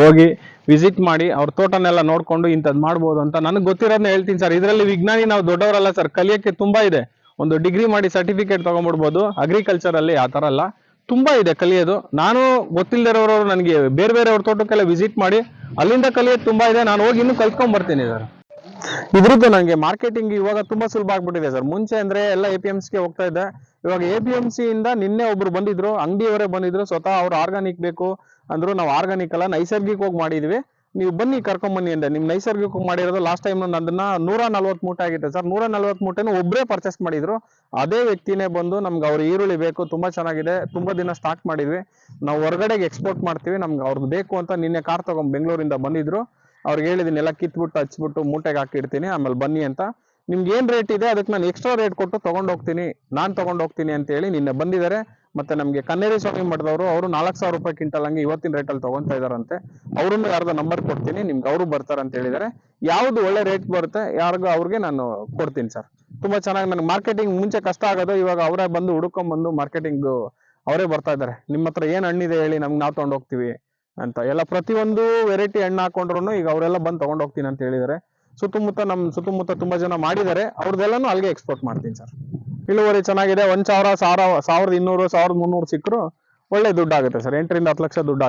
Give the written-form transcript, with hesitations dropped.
ಹೋಗಿ ವಿಸಿಟ್ ಮಾಡಿ ಅವ್ರ ತೋಟನೆಲ್ಲ ನೋಡ್ಕೊಂಡು ಇಂಥದ್ದು ಮಾಡ್ಬೋದು ಅಂತ ನನಗೆ ಗೊತ್ತಿರೋದನ್ನ ಹೇಳ್ತೀನಿ ಸರ್. ಇದರಲ್ಲಿ ವಿಜ್ಞಾನಿ ನಾವು ದೊಡ್ಡವರಲ್ಲ ಸರ್, ಕಲಿಯಕ್ಕೆ ತುಂಬಾ ಇದೆ. ಒಂದು ಡಿಗ್ರಿ ಮಾಡಿ ಸರ್ಟಿಫಿಕೇಟ್ ತಗೊಂಡ್ಬಿಡ್ಬೋದು. ಅಗ್ರಿಕಲ್ಚರ್ ಅಲ್ಲಿ ಆ ತರ ಅಲ್ಲ, ತುಂಬಾ ಇದೆ ಕಲಿಯೋದು. ನಾನು ಗೊತ್ತಿಲ್ಲದಿರೋರು ನನಗೆ ಬೇರೆ ಬೇರೆ ಅವ್ರ ತೋಟಕ್ಕೆಲ್ಲ ವಿಸಿಟ್ ಮಾಡಿ ಅಲ್ಲಿಂದ ಕಲಿಯೋದು ತುಂಬಾ ಇದೆ. ನಾನು ಹೋಗಿ ಇನ್ನೂ ಕಲ್ತ್ಕೊಂಡ್ ಬರ್ತೀನಿ ಸರ್. ಇದ್ರದ್ದು ನನಗೆ ಮಾರ್ಕೆಟಿಂಗ್ ಇವಾಗ ತುಂಬಾ ಸುಲಭ ಆಗ್ಬಿಟ್ಟಿದೆ ಸರ್. ಮುಂಚೆ ಅಂದ್ರೆ ಎಲ್ಲ APMC ಗೆ ಹೋಗ್ತಾ ಇದ್ದೆ. ಇವಾಗ APMC ಇಂದ ನಿನ್ನೆ ಒಬ್ರು ಬಂದಿದ್ರು, ಅಂಗಡಿಯವರೇ ಬಂದಿದ್ರು. ಸ್ವತಃ ಅವ್ರು ಆರ್ಗಾನಿಕ್ ಬೇಕು ಅಂದ್ರು. ನಾವು ಆರ್ಗಾನಿಕ್ ಅಲ್ಲ, ನೈಸರ್ಗಿಕವಾಗಿ ಮಾಡಿದ್ವಿ, ನೀವು ಬನ್ನಿ ಕರ್ಕೊಂಡ್ ಬನ್ನಿ ಅಂದೆ. ನಿಮ್ ನೈಸರ್ಗಿಕ ಮಾಡಿರೋದು ಲಾಸ್ಟ್ ಟೈಮ್ ಅದನ್ನ 140 ಮೂಟೆ ಆಗಿತ್ತು ಸರ್. 140 ಮೂಟೆನೂ ಒಬ್ಬರೇ ಪರ್ಚೇಸ್ ಮಾಡಿದ್ರು. ಅದೇ ವ್ಯಕ್ತಿನೇ ಬಂದು ನಮ್ಗೆ ಅವ್ರ ಈರುಳ್ಳಿ ಬೇಕು, ತುಂಬಾ ಚೆನ್ನಾಗಿದೆ, ತುಂಬಾ ದಿನ ಸ್ಟಾಕ್ ಮಾಡಿದ್ವಿ, ನಾವು ಹೊರಗಡೆಗೆ ಎಕ್ಸ್ಪೋರ್ಟ್ ಮಾಡ್ತೀವಿ, ನಮ್ಗೆ ಅವ್ರದ್ದು ಬೇಕು ಅಂತ ನಿನ್ನೆ ಕಾರ್ ತಗೊಂಡ್ ಬೆಂಗಳೂರಿಂದ ಬಂದಿದ್ರು. ಅವ್ರಿಗೆ ಹೇಳಿದೀನಿ ಎಲ್ಲ ಕಿತ್ಬಿಟ್ಟು ಹಚ್ಬಿಟ್ಟು ಮೂಟೆಗೆ ಹಾಕಿಡ್ತೀನಿ, ಆಮೇಲೆ ಬನ್ನಿ ಅಂತ. ನಿಮ್ಗೆ ಏನ್ ರೇಟ್ ಇದೆ ಅದಕ್ಕೆ ನಾನು ಎಕ್ಸ್ಟ್ರಾ ರೇಟ್ ಕೊಟ್ಟು ತಗೊಂಡೋಗ್ತೀನಿ, ನಾನ್ ತಗೊಂಡೋಗ್ತೀನಿ ಅಂತ ಹೇಳಿ ನಿನ್ನೆ ಬಂದಿದ್ದಾರೆ. ಮತ್ತೆ ನಮ್ಗೆ ಕನ್ನೇರಿ ಸ್ವಾಮಿ ಮಠದವರು, ಅವರು 4000 ರೂಪಾಯಿ ಕ್ವಿಂಟಲ್ ಹಂಗೆ ಇವತ್ತಿನ ರೇಟಲ್ಲಿ ತಗೊಂತಾ ಇದಾರಂತೆ. ಅವ್ರನ್ನು ಯಾರ್ದೋ ನಂಬರ್ ಕೊಡ್ತೀನಿ, ನಿಮ್ಗೆ ಅವರು ಬರ್ತಾರೆ ಅಂತ ಹೇಳಿದ್ದಾರೆ. ಯಾವ್ದು ಒಳ್ಳೆ ರೇಟ್ ಬರುತ್ತೆ ಯಾರಿಗೂ ಅವ್ರಿಗೆ ನಾನು ಕೊಡ್ತೀನಿ ಸರ್. ತುಂಬಾ ಚೆನ್ನಾಗಿ ನನಗೆ ಮಾರ್ಕೆಟಿಂಗ್ ಮುಂಚೆ ಕಷ್ಟ ಆಗೋದು, ಇವಾಗ ಅವರೇ ಬಂದು ಹುಡ್ಕೊಂಡ್ ಬಂದು ಮಾರ್ಕೆಟಿಂಗ್ ಅವರೇ ಬರ್ತಾ ಇದ್ದಾರೆ. ನಿಮ್ಮ ಹತ್ರ ಏನ್ ಹಣ್ಣಿದೆ ಹೇಳಿ, ನಮ್ಗೆ ನಾವು ತಗೊಂಡೋಗ್ತೀವಿ ಅಂತ ಎಲ್ಲ. ಪ್ರತಿಯೊಂದು ವೆರೈಟಿ ಹಣ್ಣು ಹಾಕೊಂಡ್ರು ಈಗ ಅವರೆಲ್ಲ ಬಂದು ತಗೊಂಡ್ ಹೋಗ್ತೀನಿ ಅಂತ ಹೇಳಿದ್ದಾರೆ. ಸುತ್ತಮುತ್ತ ತುಂಬಾ ಜನ ಮಾಡಿದ್ದಾರೆ, ಅವ್ರದ್ದೆಲ್ಲಾನು ಅಲ್ಲಿಗೆ ಎಕ್ಸ್ಪೋರ್ಟ್ ಮಾಡ್ತೀನಿ ಸರ್. ಇಳುವರಿ ಚೆನ್ನಾಗಿದೆ. 1,200, 1,200, 1,300 ಸಿಕ್ಕರು ಒಳ್ಳೆ ದುಡ್ಡು ಆಗುತ್ತೆ ಸರ್. 8 ರಿಂದ 10 ಲಕ್ಷ ದುಡ್ಡು ಆಗುತ್ತೆ.